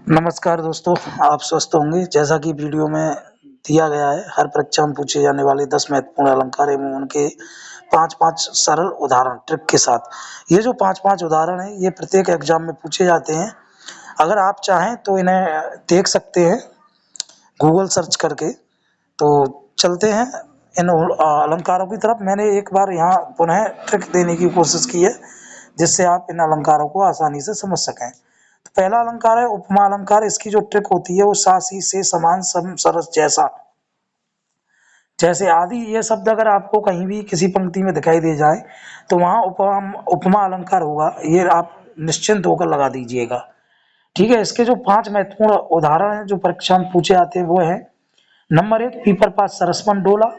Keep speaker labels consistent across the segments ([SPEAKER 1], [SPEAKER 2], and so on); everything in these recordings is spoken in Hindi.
[SPEAKER 1] नमस्कार दोस्तों, आप स्वस्थ होंगे। जैसा कि वीडियो में दिया गया है, हर परीक्षा में पूछे जाने वाले 10 महत्वपूर्ण अलंकार एवं उनके 5-5 सरल उदाहरण ट्रिक के साथ। ये जो 5-5 उदाहरण हैं, ये प्रत्येक एग्जाम में पूछे जाते हैं। अगर आप चाहें तो इन्हें देख सकते हैं गूगल सर्च करके। तो चलते हैं इन अलंकारों की तरफ। मैंने एक बार यहाँ पुनः ट्रिक देने की कोशिश की है, जिससे आप इन अलंकारों को आसानी से समझ सकें। तो पहला अलंकार है उपमा अलंकार। इसकी जो ट्रिक होती है वो सासी से समान सम सरस जैसा। जैसे आदि ये शब्द अगर आपको कहीं भी किसी पंक्ति में दिखाई दे जाए तो वहां उपमा अलंकार होगा। ये आप निश्चिंत होकर लगा दीजिएगा। ठीक है। इसके जो 5 महत्वपूर्ण उदाहरण हैं जो परीक्षा में पूछे आते हैं वो है: नंबर 1 पीपर पास सरसमन डोला।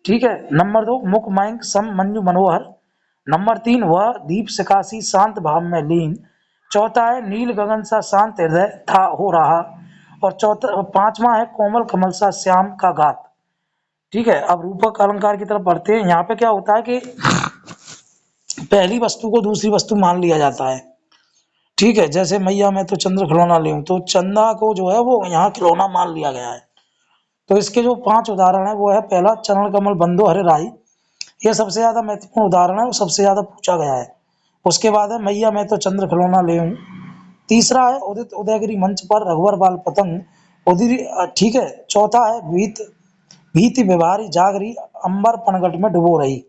[SPEAKER 1] ठीक है। नंबर 2 मुख माइंग सम मंजू मनोहर। नंबर 3 वह दीप सिकासी शांत भाव में लीन। चौथा है नील गगन सा शांत हृदय था हो रहा। और चौथा पांचवा है कोमल कमल सा श्याम का गात। ठीक है। अब रूपक अलंकार की तरफ बढ़ते हैं। यहाँ पे क्या होता है कि पहली वस्तु को दूसरी वस्तु मान लिया जाता है। ठीक है। जैसे मैया मैं तो चंद्र खिलौना ले तो चंदा को जो है वो यहाँ खिलौना मान लिया गया है। तो इसके जो 5 उदाहरण है वो है: पहला चरण कमल बंदो हरे राई। यह सबसे ज्यादा महत्वपूर्ण उदाहरण है, वो सबसे ज्यादा पूछा गया है। उसके बाद है मैया मैं तो चंद्र खिलौना ले। तीसरा है उदित उदयगिरी मंच पर रघुवर बाल पतंग उदित। ठीक है। चौथा है भीति व्यवहारी जागरी अंबर पनघट में डुबो रही।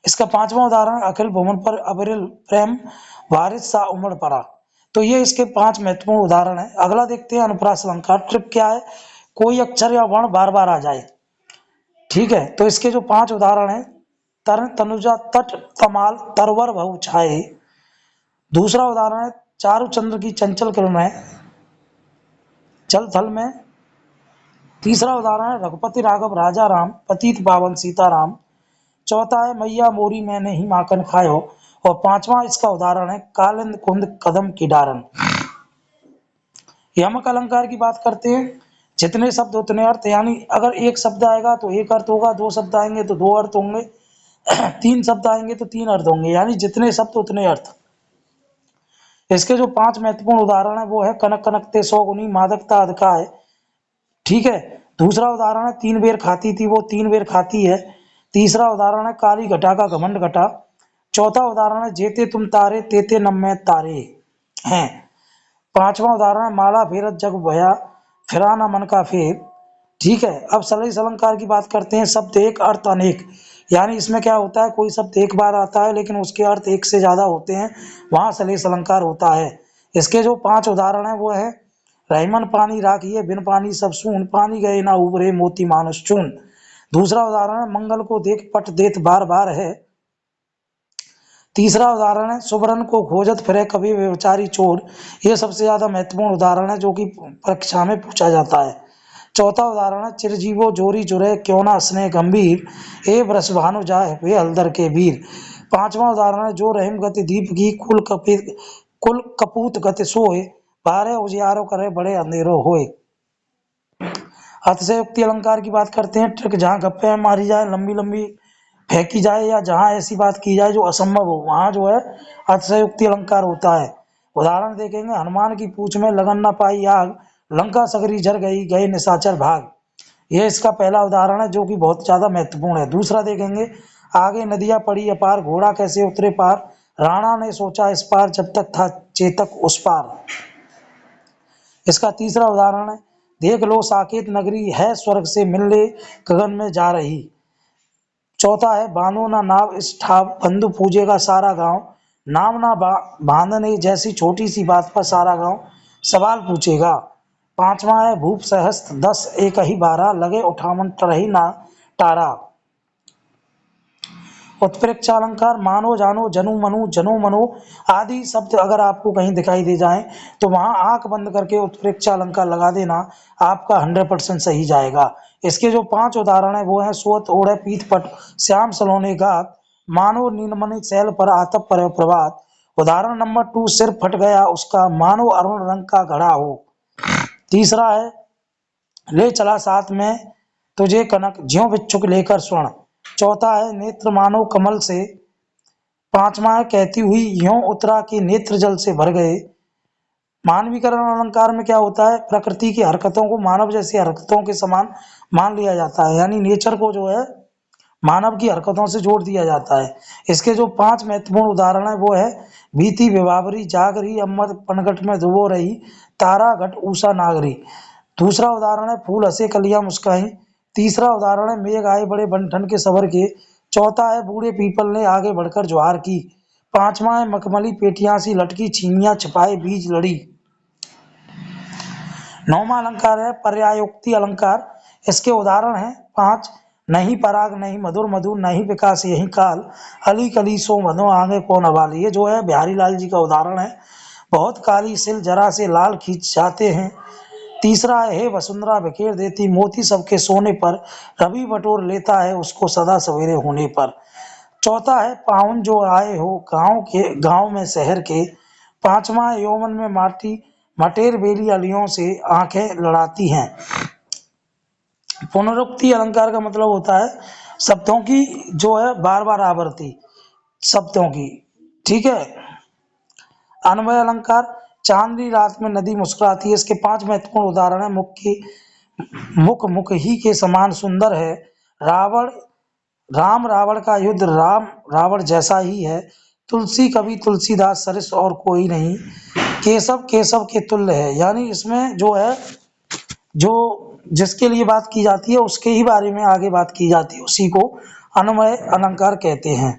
[SPEAKER 1] इसका 5वां उदाहरण अखिल भुवन पर अविरल प्रेम वारिस सा उमड़ पड़ा। तो ये इसके 5 महत्वपूर्ण उदाहरण है। अगला देखते हैं अनुप्रास अलंकार। ट्रिक क्या है? कोई अक्षर या वर्ण बार बार आ जाए। ठीक है। तो इसके जो 5 उदाहरण है: तरण तनुजा तट तमाल तरवर बहु छाए। दूसरा उदाहरण है चारु चंद्र की चंचल किरणें जल थल में। तीसरा उदाहरण है रघुपति राघव राजा राम पतित पावन सीताराम। चौथा है मैया मोरी मैंने ही माखन खायो। और 5वां इसका उदाहरण है कालिंद कुंद कदम की डारन। यमक अलंकार की बात करते हैं। जितने शब्द उतने अर्थ, यानी अगर एक शब्द आएगा तो एक अर्थ होगा, 2 शब्द आएंगे तो 2 अर्थ होंगे, 3 शब्द आएंगे तो 3 अर्थ होंगे, यानी जितने शब्द उतने अर्थ। इसके जो 5 महत्वपूर्ण उदाहरण है वो है कनक कनकते 100 गुनी मादकता अधिकाय। ठीक है। दूसरा उदाहरण है 3 बेर खाती थी वो 3 बेर खाती है। तीसरा उदाहरण है काली घटा का घमंड घटा। चौथा उदाहरण है जेते तुम तारे तेते नम में तारे हैं। 5वां उदाहरण है माला फेरत जग भया फिरा न मन का फेर। ठीक है। अब सलहेस अलंकार की बात करते हैं। शब्द एक अर्थ अनेक, यानी इसमें क्या होता है, कोई शब्द एक बार आता है लेकिन उसके अर्थ एक से ज्यादा होते हैं, वहां सलहेस अलंकार होता है। इसके जो 5 उदाहरण है वो है: रहीमन पानी राखिए बिन पानी सब सून पानी गए ना उबरे मोती मानुष चून। दूसरा उदाहरण है मंगल को देख पट देत बार बार है। तीसरा उदाहरण है सुबरन को खोजत फिरे कभी व्यभिचारी चोर। ये सबसे ज्यादा महत्वपूर्ण उदाहरण है जो कि परीक्षा में पूछा जाता है। चौथा उदाहरण है चिरजीवो जोरी जुरे क्यों ना स्नेह गंभीर ए बरस भानु जाए वे हलदर के वीर। 5वां उदाहरण है जो रहीम गति दीप की कुल कपूत गति सोए बारह उजियारो करे बड़े अंधेरो होए। अतिशयोक्ति अलंकार की बात करते हैं। ट्रिक जहां गप्पे मारी जाए, लंबी लंबी फेंकी जाए, या जहां ऐसी बात की जाए जो असंभव हो, वहां जो है अतिशयोक्ति अलंकार होता है। उदाहरण देखेंगे: हनुमान की पूंछ में लगन न पाई आग लंका सगरी जर गई गए निशाचर भाग। ये इसका पहला उदाहरण है जो कि बहुत ज्यादा महत्वपूर्ण है। दूसरा देखेंगे: आगे नदियां पड़ी अपार घोड़ा कैसे उतरे पार राणा ने सोचा इस पार जब तक था चेतक उस पार। इसका तीसरा उदाहरण है: देख लो साकेत नगरी है स्वर्ग से मिलने गगन में जा रही। चौथा है बांधो ना नाव इस ठाव बंधु पूजेगा सारा गांव नाम ना बांधने जैसी छोटी सी बात पर सारा गांव सवाल पूछेगा। पांचवा है भूप सहस्त्र 10 एक ही 12 लगे उठावन तरही ना तारा। उत्प्रेक्षा अलंकार मानो जानो जनु मनु जनो मनो आदि शब्द अगर आपको कहीं दिखाई दे जाए तो वहां आंख बंद करके उत्प्रेक्षा अलंकार लगा देना, आपका 100% सही जाएगा। इसके जो 5 उदाहरण है वो है सोत ओढ़े पीत पट श्याम सलोने गात मानो नीलमणि शैल पर आतप पर प्रभात। उदाहरण नंबर 2 सिर फट गया उसका मानो अरुण रंग का घड़ा हो। तीसरा है ले चला साथ में तुझे कनक ज्यों बिच्छुक लेकर स्वर्ण। चौथा है नेत्र मानो कमल से। पांचवा है कहती हुई यों उतरा कि नेत्र जल से भर गए। मानवीकरण अलंकार में क्या होता है, प्रकृति की हरकतों को मानव जैसी हरकतों के समान मान लिया जाता है, यानी नेचर को जो है मानव की हरकतों से जोड़ दिया जाता है। इसके जो 5 महत्वपूर्ण उदाहरण है वो है बीती विभावरी, जाग रही अम्मद पनघट में डुबो रही, तारा घट ऊषा नागरी। दूसरा उदाहरण है फूल हंसे कलियां मुस्काई। तीसरा उदाहरण है मेघ आए बड़े बन के सबर के। चौथा है बूढ़े पीपल ने आगे बढ़कर ज्वार की। पांचवा है मखमली पेटियां सी लटकी, छीनियां छिपाए बीज लड़ी। नौवां अलंकार है पर्यायोक्ति अलंकार। इसके उदाहरण हैं 5, नहीं पराग नहीं मधुर मधु, नहीं विकास यही काल, अली कली सो मधो आगे कौन अबाल। ये जो है बिहारी लाल जी का उदाहरण है। बहुत काली सिल जरा से लाल खींच जाते हैं। तीसरा है हे वसुंधरा बिखेर देती मोती सबके सोने पर, रवि बटोर लेता है उसको सदा सवेरे होने पर। चौथा है पावन जो आए हो गांव में शहर के। पांचवा है यौवन में माटी मटेर बेली अलियों से आंखें लड़ाती हैं। पुनरुक्ति अलंकार का मतलब होता है शब्दों की जो है बार बार आवृत्ति शब्दों की, ठीक है। अन्वय अलंकार, चांदनी रात में नदी मुस्कुराती है। इसके 5 महत्वपूर्ण उदाहरण है मुख ही के समान सुंदर है, रावण राम रावण का युद्ध राम रावण जैसा ही है, तुलसी कवि तुलसीदास सरिस और कोई नहीं, केशव केशव के तुल्य है। यानी इसमें जो है जो जिसके लिए बात की जाती है उसके ही बारे में आगे बात की जाती है, उसी को अन्वय अलंकार कहते हैं।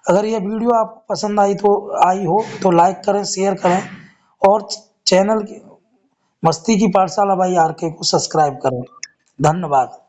[SPEAKER 1] अगर ये वीडियो आपको पसंद आई हो तो लाइक करें, शेयर करें और चैनल मस्ती की पाठशाला भाई आर के को सब्सक्राइब करें। धन्यवाद।